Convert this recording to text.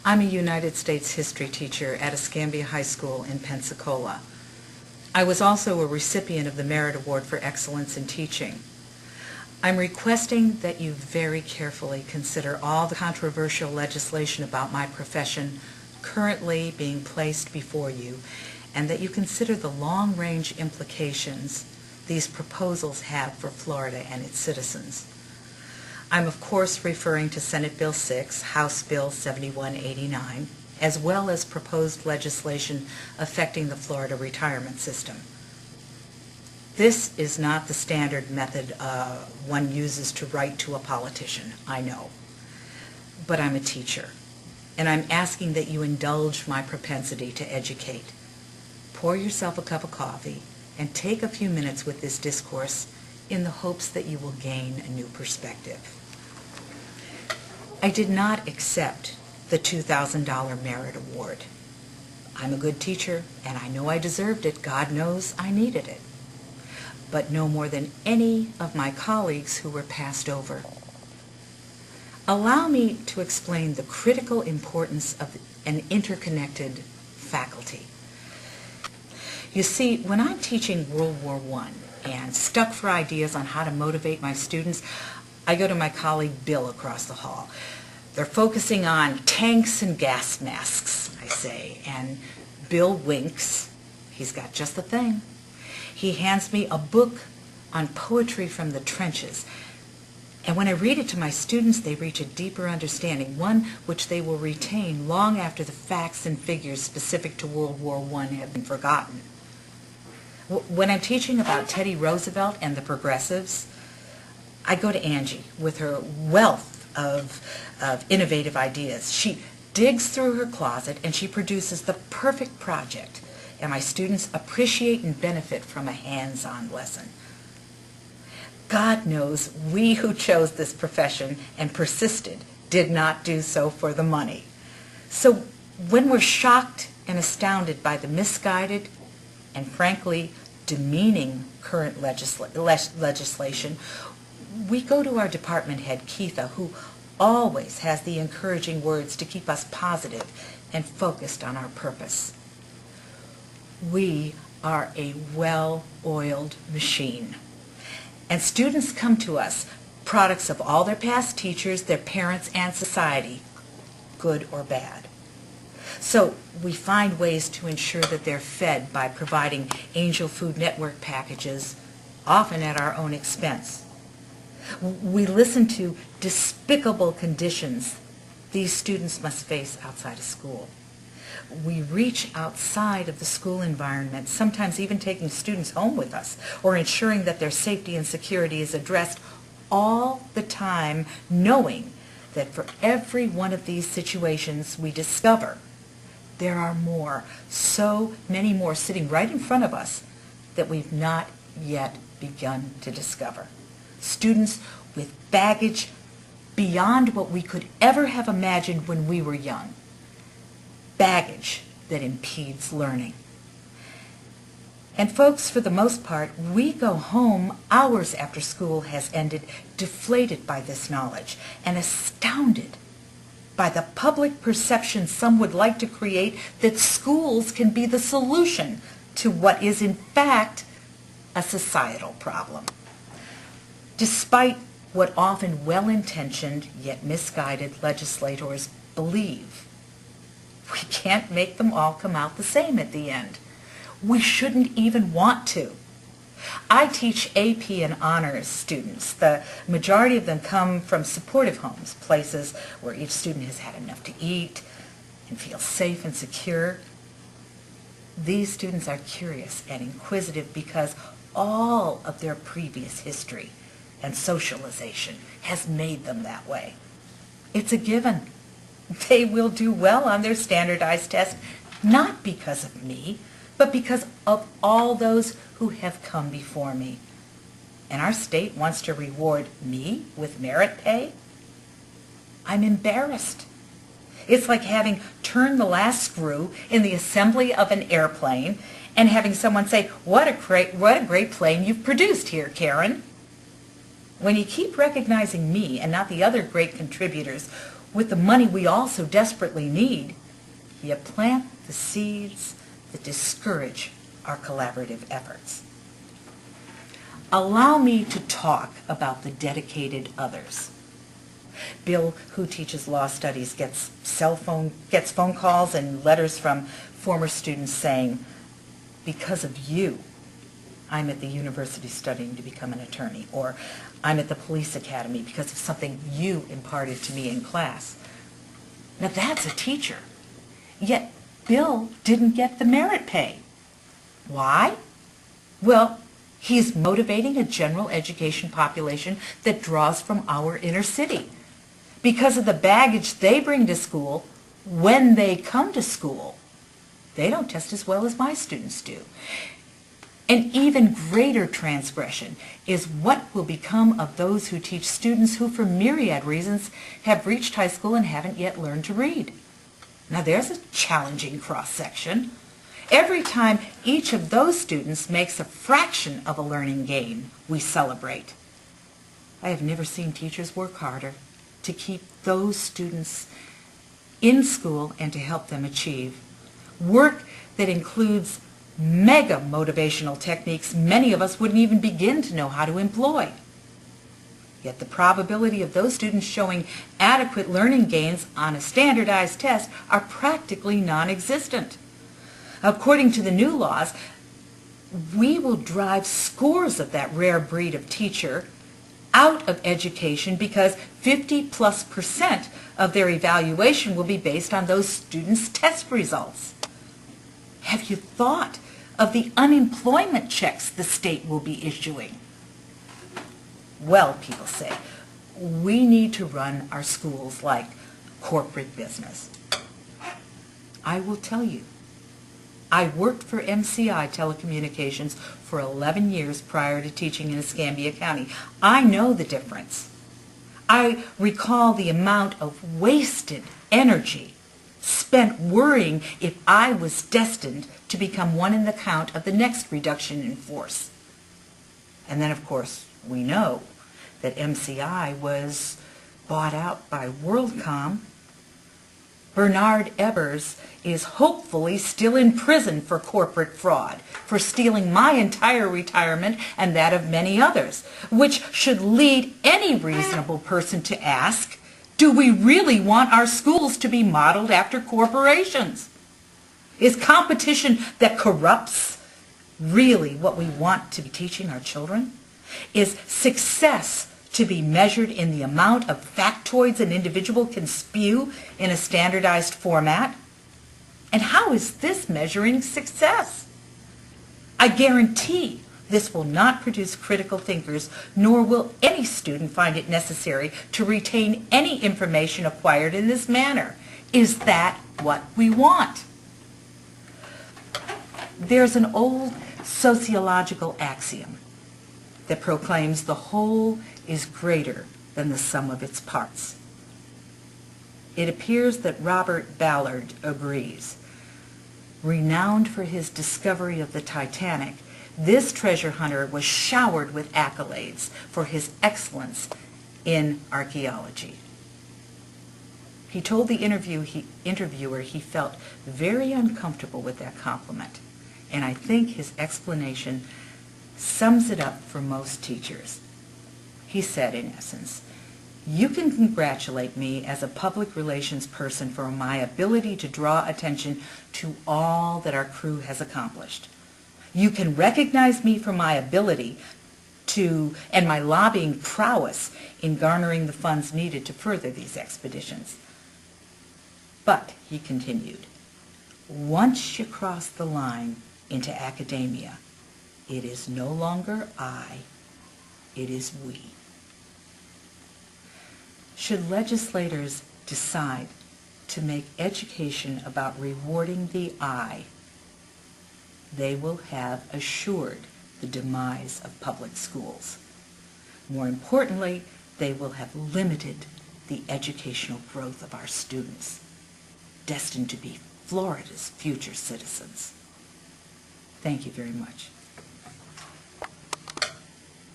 I'm a United States history teacher at Escambia High School in Pensacola. I was also a recipient of the Merit Award for Excellence in Teaching. I'm requesting that you very carefully consider all the controversial legislation about my profession currently being placed before you, and that you consider the long-range implications these proposals have for Florida and its citizens. I'm of course referring to Senate Bill 6, House Bill 7189, as well as proposed legislation affecting the Florida retirement system. This is not the standard method one uses to write to a politician, I know. But I'm a teacher, and I'm asking that you indulge my propensity to educate. Pour yourself a cup of coffee and take a few minutes with this discourse in the hopes that you will gain a new perspective. I did not accept the $2,000 Merit Award. I'm a good teacher, and I know I deserved it. God knows I needed it. But no more than any of my colleagues who were passed over. Allow me to explain the critical importance of an interconnected faculty. You see, when I'm teaching World War I and stuck for ideas on how to motivate my students, I go to my colleague Bill across the hall. They're focusing on tanks and gas masks, I say, and Bill winks. He's got just the thing. He hands me a book on poetry from the trenches. And when I read it to my students, they reach a deeper understanding, one which they will retain long after the facts and figures specific to World War I have been forgotten. When I'm teaching about Teddy Roosevelt and the progressives, I go to Angie with her wealth of innovative ideas. She digs through her closet and she produces the perfect project, and my students appreciate and benefit from a hands-on lesson. God knows we who chose this profession and persisted did not do so for the money. So when we're shocked and astounded by the misguided and frankly demeaning current legislation, we go to our department head, Keitha, who always has the encouraging words to keep us positive and focused on our purpose. We are a well-oiled machine. And students come to us, products of all their past teachers, their parents, and society, good or bad. So we find ways to ensure that they're fed by providing Angel Food Network packages, often at our own expense. We listen to despicable conditions these students must face outside of school. We reach outside of the school environment, sometimes even taking students home with us, or ensuring that their safety and security is addressed all the time, knowing that for every one of these situations we discover, there are more, so many more sitting right in front of us that we've not yet begun to discover. Students with baggage beyond what we could ever have imagined when we were young. Baggage that impedes learning. And folks, for the most part, we go home hours after school has ended, deflated by this knowledge and astounded by the public perception some would like to create that schools can be the solution to what is in fact a societal problem. Despite what often well-intentioned yet misguided legislators believe, we can't make them all come out the same at the end. We shouldn't even want to. I teach AP and honors students. The majority of them come from supportive homes, places where each student has had enough to eat and feels safe and secure. These students are curious and inquisitive because all of their previous history and socialization has made them that way. It's a given. They will do well on their standardized test, not because of me, but because of all those who have come before me. And our state wants to reward me with merit pay? I'm embarrassed. It's like having turned the last screw in the assembly of an airplane and having someone say, what a great plane you've produced here, Karen. When you keep recognizing me and not the other great contributors, with the money we all so desperately need, yet plant the seeds that discourage our collaborative efforts. Allow me to talk about the dedicated others. Bill, who teaches law studies, gets phone calls and letters from former students saying, "Because of you, I'm at the university studying to become an attorney," or "I'm at the police academy because of something you imparted to me in class." Now that's a teacher. Yet Bill didn't get the merit pay. Why? Well, he's motivating a general education population that draws from our inner city. Because of the baggage they bring to school, when they come to school, they don't test as well as my students do. An even greater transgression is what will become of those who teach students who, for myriad reasons, have reached high school and haven't yet learned to read. Now there's a challenging cross-section. Every time each of those students makes a fraction of a learning gain, we celebrate. I have never seen teachers work harder to keep those students in school and to help them achieve. Work that includes mega motivational techniques many of us wouldn't even begin to know how to employ. Yet the probability of those students showing adequate learning gains on a standardized test are practically non-existent. According to the new laws, we will drive scores of that rare breed of teacher out of education because 50+% of their evaluation will be based on those students' test results. Have you thought of the unemployment checks the state will be issuing? Well, people say, we need to run our schools like corporate business. I will tell you, I worked for MCI Telecommunications for 11 years prior to teaching in Escambia County. I know the difference. I recall the amount of wasted energy spent worrying if I was destined to become one in the count of the next reduction in force. And then, of course, we know that MCI was bought out by WorldCom. Bernard Evers is hopefully still in prison for corporate fraud, for stealing my entire retirement and that of many others, which should lead any reasonable person to ask, do we really want our schools to be modeled after corporations? Is competition that corrupts really what we want to be teaching our children? Is success to be measured in the amount of factoids an individual can spew in a standardized format? And how is this measuring success? I guarantee this will not produce critical thinkers, nor will any student find it necessary to retain any information acquired in this manner. Is that what we want? There's an old sociological axiom that proclaims the whole is greater than the sum of its parts. It appears that Robert Ballard agrees. Renowned for his discovery of the Titanic, this treasure hunter was showered with accolades for his excellence in archaeology. He told the interviewer he felt very uncomfortable with that compliment, and I think his explanation sums it up for most teachers. He said, in essence, "You can congratulate me as a public relations person for my ability to draw attention to all that our crew has accomplished. You can recognize me for my ability to, and my lobbying prowess in garnering the funds needed to further these expeditions. But," he continued, "once you cross the line into academia, it is no longer I, it is we." Should legislators decide to make education about rewarding the I, they will have assured the demise of public schools. More importantly, they will have limited the educational growth of our students, destined to be Florida's future citizens. Thank you very much.